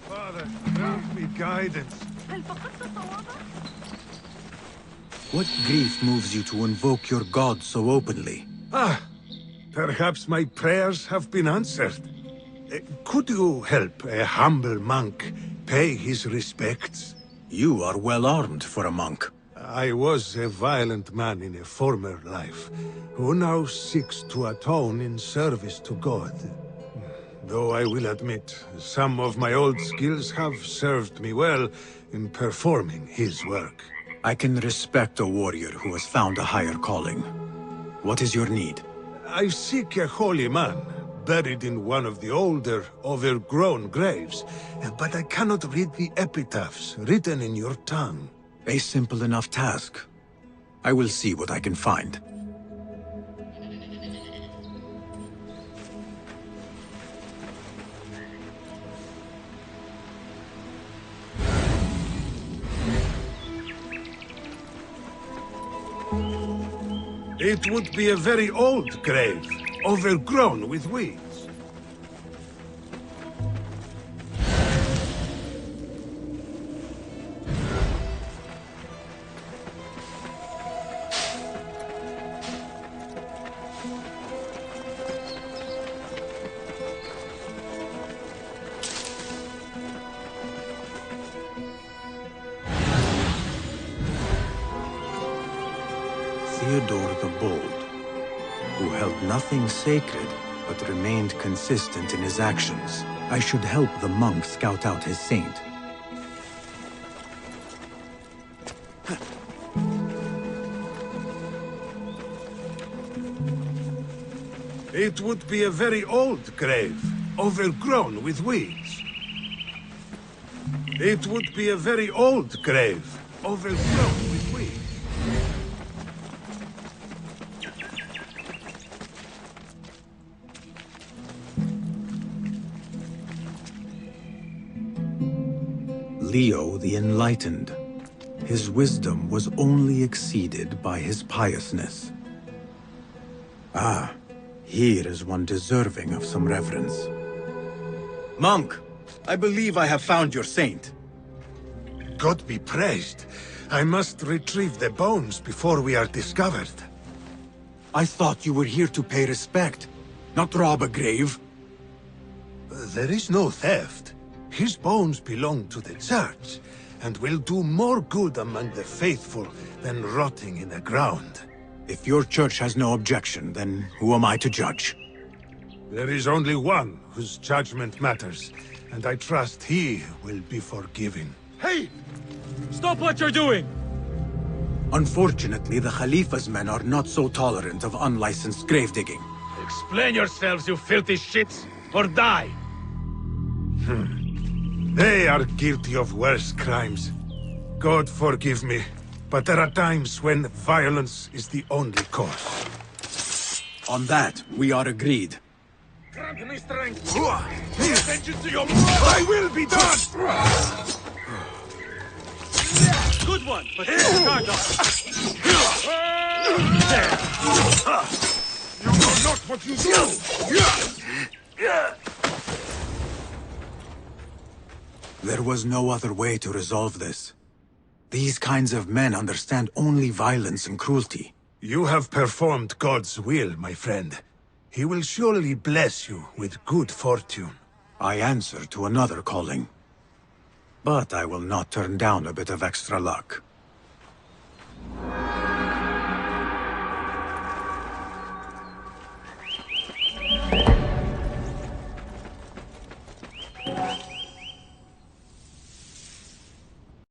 Father, grant me guidance. What grief moves you to invoke your god so openly? Perhaps my prayers have been answered. Could you help a humble monk pay his respects? You are well armed for a monk. I was a violent man in a former life, who now seeks to atone in service to God. Though I will admit, some of my old skills have served me well in performing his work. I can respect a warrior who has found a higher calling. What is your need? I seek a holy man, buried in one of the older, overgrown graves, but I cannot read the epitaphs written in your tongue. A simple enough task. I will see what I can find. It would be a very old grave, overgrown with weeds. Theodore the Bold, who held nothing sacred, but remained consistent in his actions. I should help the monk scout out his saint. It would be a very old grave, overgrown with weeds. It would be a very old grave, overgrown with weeds. Leo the Enlightened. His wisdom was only exceeded by his piousness. Ah, here is one deserving of some reverence. Monk, I believe I have found your saint. God be praised. I must retrieve the bones before we are discovered. I thought you were here to pay respect, not rob a grave. There is no theft. His bones belong to the church, and will do more good among the faithful than rotting in the ground. If your church has no objection, then who am I to judge? There is only one whose judgment matters, and I trust he will be forgiven. Hey! Stop what you're doing! Unfortunately, the Khalifa's men are not so tolerant of unlicensed grave digging. Explain yourselves, you filthy shits, or die! They are guilty of worse crimes. God forgive me, but there are times when violence is the only cause. On that, we are agreed. Grant me strength! Pay attention to your... I will be done! Good one, but here's your guard up! There! You know not what you do! There was no other way to resolve this. These kinds of men understand only violence and cruelty. You have performed God's will, my friend. He will surely bless you with good fortune. I answer to another calling. But I will not turn down a bit of extra luck.